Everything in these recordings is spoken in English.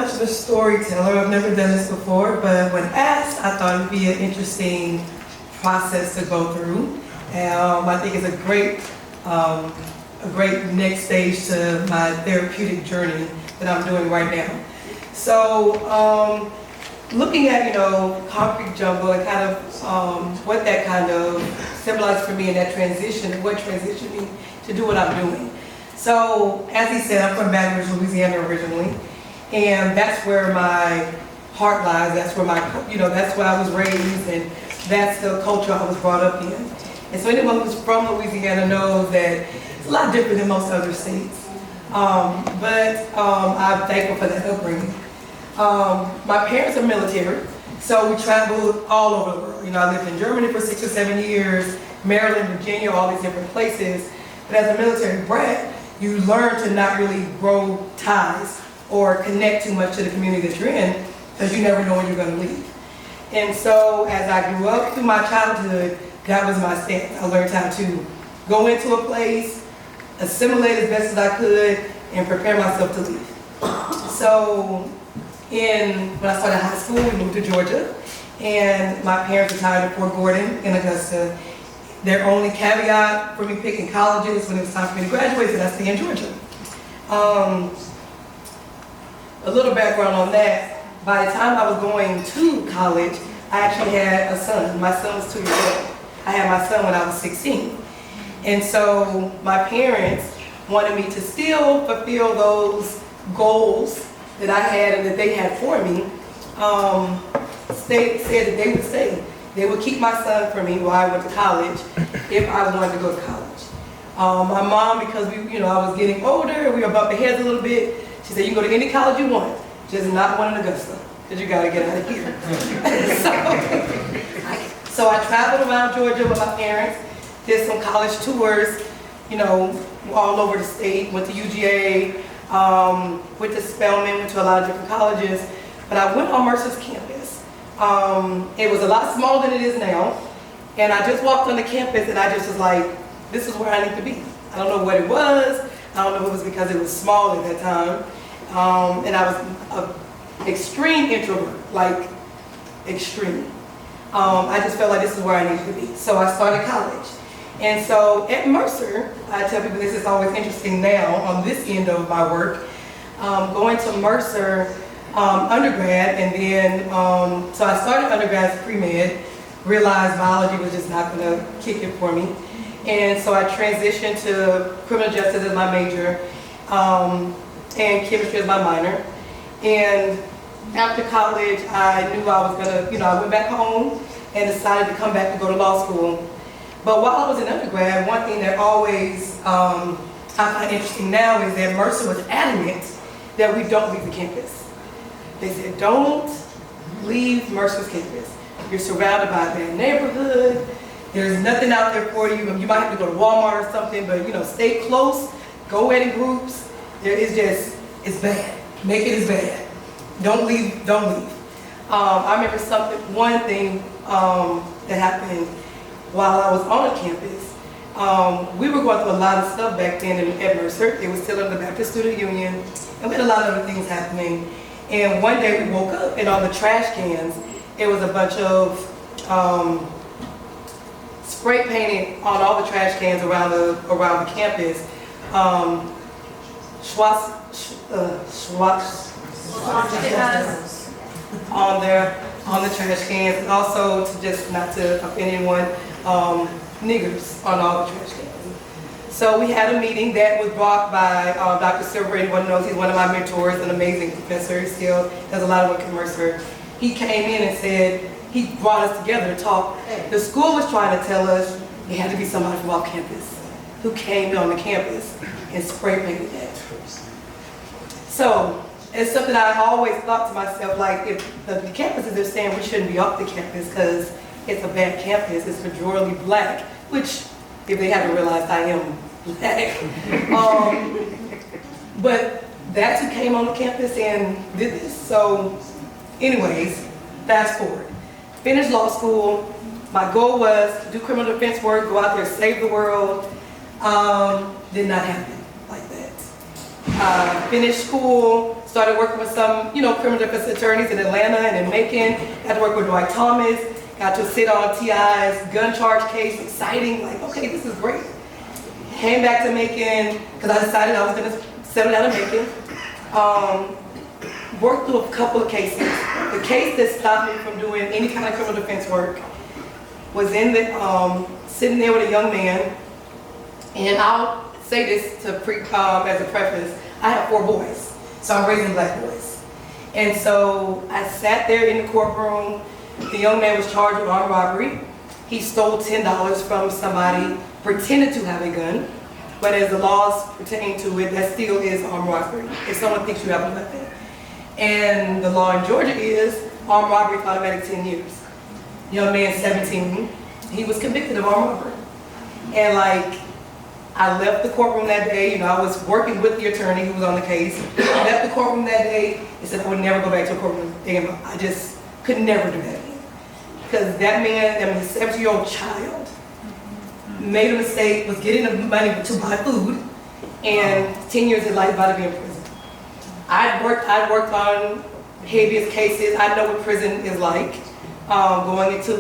much of a storyteller. I've never done this before, but when asked, I thought it'd be an interesting process to go through. I think it's a great next stage to my therapeutic journey that I'm doing right now. So, looking at, concrete jungle and kind of what that kind of symbolized for me in that transition, and what transitioned me to do what I'm doing. So, as he said, I'm from Baton Rouge, Louisiana originally, and that's where my heart lies. That's where that's where I was raised, and that's the culture I was brought up in. And so anyone who's from Louisiana knows that it's a lot different than most other states. But I'm thankful for that upbringing. My parents are military, so we traveled all over the world. I lived in Germany for 6 or 7 years, Maryland, Virginia, all these different places. But as a military brat, you learn to not really grow ties or connect too much to the community that you're in, because you never know when you're going to leave. And so as I grew up through my childhood, that was my stance. I learned how to go into a place, assimilate as best as I could, and prepare myself to leave. So when I started high school, we moved to Georgia, and my parents retired at Fort Gordon in Augusta. Their only caveat for me picking colleges when it was time for me to graduate is that I stay in Georgia. A little background on that. By the time I was going to college, I actually had a son. My son was 2 years old. I had my son when I was 16. And so my parents wanted me to still fulfill those goals that I had and that they had for me. Said that they would stay. They would keep my son for me while I went to college if I wanted to go to college. My mom, because I was getting older, we were bumping heads a little bit. She said, "You can go to any college you want, just not one in Augusta, because you got to get out of here." So I traveled around Georgia with my parents, did some college tours, all over the state. Went to UGA, went to Spelman, went to a lot of different colleges. But I went on Mercer's campus. It was a lot smaller than it is now. And I just walked on the campus and I just was like, this is where I need to be. I don't know what it was. I don't know if it was because it was small at that time. And I was an extreme introvert, like extreme. I just felt like this is where I needed to be. So I started college. And so at Mercer, I tell people this is always interesting now on this end of my work, going to Mercer undergrad, and then, so I started undergrad as pre-med, realized biology was just not going to kick it for me. And so I transitioned to criminal justice as my major, and chemistry as my minor. And after college, I knew I was going to, I went back home and decided to come back to go to law school. But while I was in undergrad, one thing that always I find interesting now is that Mercer was adamant that we don't leave the campus. They said, don't leave Mercer's campus. You're surrounded by a bad neighborhood. There's nothing out there for you. You might have to go to Walmart or something, but stay close, go in groups. It's bad. Make it as bad. Don't leave, don't leave. I remember one thing that happened while I was on campus. We were going through a lot of stuff back then at Mercer. It was still in the Baptist Student Union, and we had a lot of other things happening. And one day we woke up, and on the trash cans, it was a bunch of spray painted on all the trash cans around the campus. On the trash cans, and also not to offend anyone, niggers on all the trash cans. So we had a meeting that was brought by Dr. Silver. Anyone knows he's one of my mentors, an amazing professor. He still does a lot of work at Mercer. He came in and said, he brought us together to talk. The school was trying to tell us it had to be somebody from off campus who came on the campus and spray painted that. So it's something I always thought to myself, like, if the campuses are saying we shouldn't be off the campus because it's a bad campus, it's majority black, which, if they haven't realized, I am black. But that's who came on the campus and did this. So anyways, fast forward. Finished law school. My goal was to do criminal defense work, go out there, save the world. Did not happen like that. Finished school, Started working with some, criminal defense attorneys in Atlanta and in Macon. Got to work with Dwight Thomas. Got to sit on T.I.'s gun charge case. Exciting, like, okay, this is great. Came back to Macon because I decided I was going to settle down in Macon. Worked through a couple of cases. The case that stopped me from doing any kind of criminal defense work was in the sitting there with a young man, and I'll say this to as a preface. I have 4 boys, so I'm raising black boys, and so I sat there in the courtroom. The young man was charged with armed robbery. He stole $10 from somebody, pretended to have a gun, but as the laws pertain to it, that still is armed robbery if someone thinks you have a weapon. And the law in Georgia is armed robbery for automatic 10 years. Young man, 17, he was convicted of armed robbery. And like, I left the courtroom that day, I was working with the attorney who was on the case. I left the courtroom that day and said I would never go back to a courtroom. Damn, I just could never do that again. Because that man, a 17-year-old child, made a mistake, was getting the money to buy food, and 10 years of life about to be in prison. I'd worked on habeas cases. I know what prison is like, going into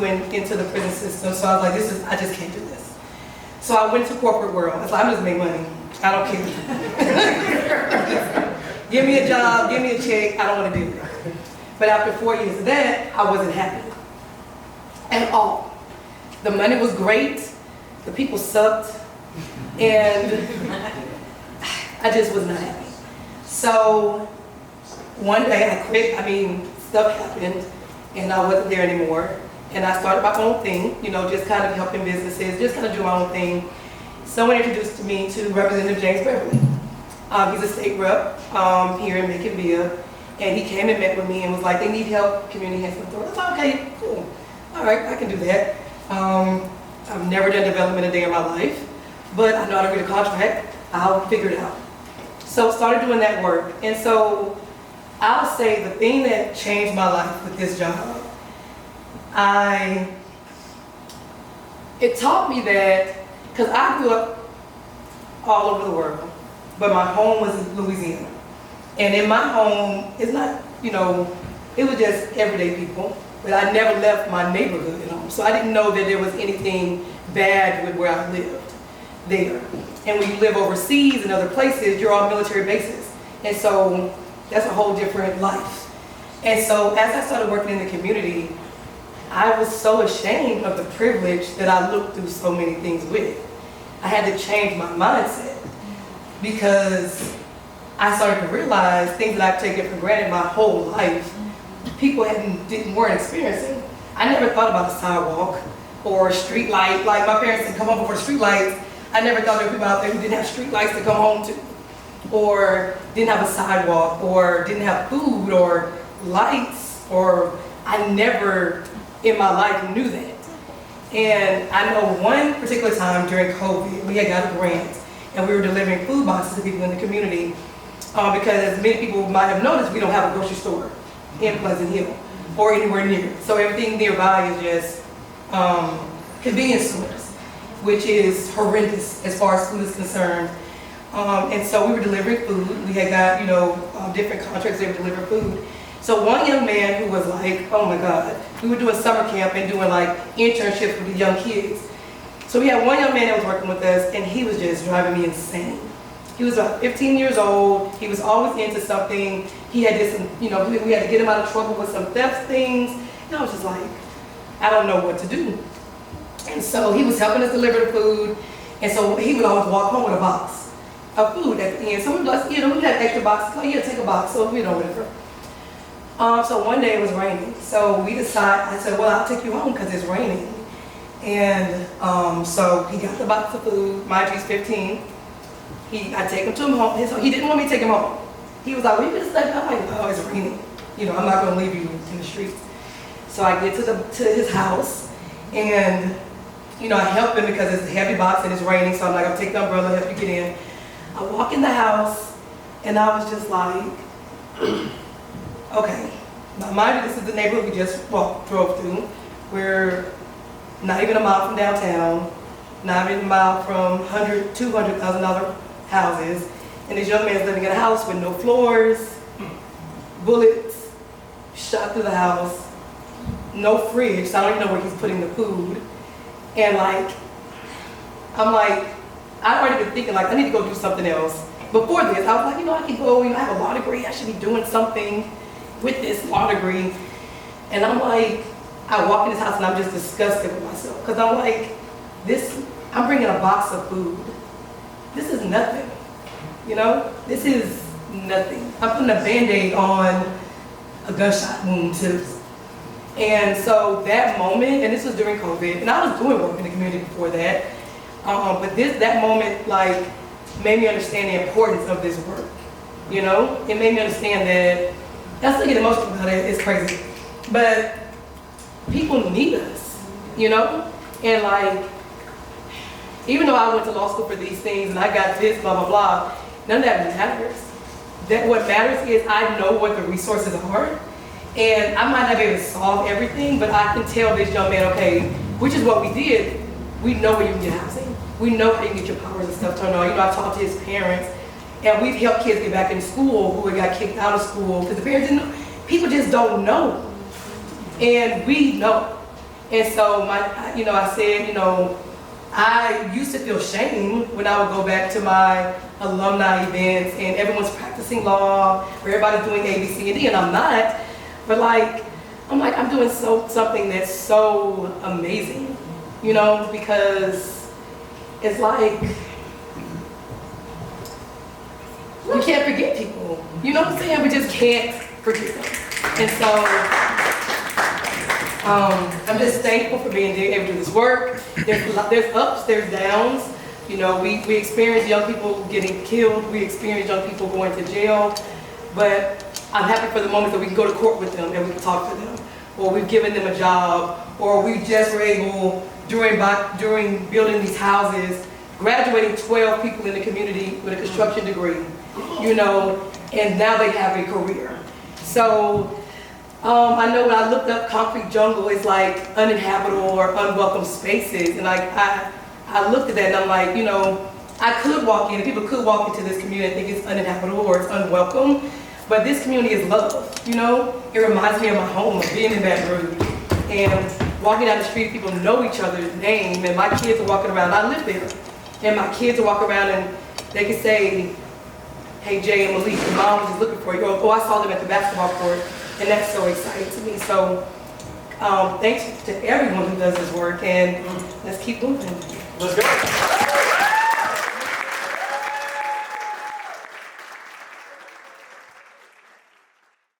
the prison system. So I was like, I just can't do this. So I went to corporate world. I was like, I'm just make money. I don't care. Give me a job, give me a check. I don't want to do it. But after 4 years of that, I wasn't happy at all. The money was great. The people sucked. And I just was not happy. So one day I quit. Stuff happened and I wasn't there anymore. And I started my own thing, just kind of helping businesses, just kind of do my own thing. Someone introduced me to Representative James Beverly. He's a state rep here in Macon, and he came and met with me and was like, they need help, community enhancement authority. I was like, okay, cool. All right, I can do that. I've never done development a day in my life, but I know how to read a contract. I'll figure it out. So started doing that work. And so I'll say the thing that changed my life with this job, it taught me that, because I grew up all over the world, but my home was in Louisiana. And in my home, it's not, it was just everyday people, but I never left my neighborhood at home. So I didn't know that there was anything bad with where I lived there. And when you live overseas and other places, you're on military bases. And so that's a whole different life. And so as I started working in the community, I was so ashamed of the privilege that I looked through so many things with. I had to change my mindset because I started to realize things that I've taken for granted my whole life, people weren't experiencing. I never thought about a sidewalk or a street light. Like my parents would come home before street lights. I never thought there were people out there who didn't have street lights to come home to, or didn't have a sidewalk, or didn't have food or lights, or I never in my life knew that. And I know one particular time during COVID, we had got a grant and we were delivering food boxes to people in the community because as many people might have noticed, we don't have a grocery store in Pleasant Hill or anywhere near. So everything nearby is just convenience stores, which is horrendous as far as food is concerned. And so we were delivering food. We had got, different contracts that would deliver food. So one young man who was like, oh my God, we were doing summer camp and doing like internships with the young kids. So we had one young man that was working with us and he was just driving me insane. He was about 15 years old. He was always into something. He had this, we had to get him out of trouble with some theft things. And I was just like, I don't know what to do. And so he was helping us deliver the food. And so he would always walk home with a box of food at the end. So we like, we had extra boxes. Oh, yeah, take a box. So, whatever. So one day it was raining. So I said, well, I'll take you home because it's raining. And so he got the box of food. Mind you, he's 15. I take him to him home. He didn't want me to take him home. He was like, well, you can stay. I'm like, oh, it's raining. I'm not going to leave you in the streets. So I get to his house and, I help him because it's a heavy box and it's raining. So I'm like, I'll take the umbrella, help you get in. I walk in the house and I was just like, okay. Now, mind you, this is the neighborhood we just drove through. We're not even a mile from downtown, not even a mile from $200,000 houses. And this young man's living in a house with no floors, bullets shot through the house, no fridge, so I don't even know where he's putting the food. And like, I'm like, I've already been thinking like, I need to go do something else. Before this, I was like, you know, I can go, you know, I have a law degree, I should be doing something with this law degree. And I'm like, I walk in this house and I'm just disgusted with myself. Because I'm like, I'm bringing a box of food. This is nothing, you know? This is nothing. I'm putting a Band-Aid on a gunshot wound too. And so that moment, and this was during COVID, and I was doing work in the community before that, but that moment like made me understand the importance of this work, you know? It made me understand that, I still get emotional about it, it's crazy, but people need us, you know? And like, even though I went to law school for these things and I got this, blah, blah, blah, none of that matters. That what matters is I know what the resources are, and I might not be able to solve everything, but I can tell this young man, okay, which is what we did. We know where you can get housing. We know how you can get your powers and stuff turned on. You know, I talked to his parents, and we've helped kids get back in school who had got kicked out of school because the parents didn't know. People just don't know, and we know. And so I said, you know, I used to feel shame when I would go back to my alumni events and everyone's practicing law, or everybody's doing A, B, C, and D, and I'm not. But like, I'm doing something that's so amazing, you know, because it's like, we can't forget people. You know what I'm saying? We just can't forget them. And so, I'm just thankful for being able to do this work. There's ups, there's downs. You know, we experience young people getting killed. We experience young people going to jail. But I'm happy for the moments that we can go to court with them and we can talk to them. Or we've given them a job. Or we just were able, during building these houses, graduating 12 people in the community with a construction degree. You know, and now they have a career. So, I know when I looked up concrete jungle, it's like uninhabitable or unwelcome spaces. And like, I looked at that and I'm like, you know, I could walk in, and people could walk into this community and think it's uninhabitable or it's unwelcome. But this community is love, you know? It reminds me of my home, of being in Baton Rouge. And walking down the street, people know each other's name, and my kids are walking around, I live there. And my kids will walk around and they can say, hey Jay and Malik, your mom was just looking for you. Or, oh, I saw them at the basketball court. And that's so exciting to me. So thanks to everyone who does this work, and let's keep moving. Let's go.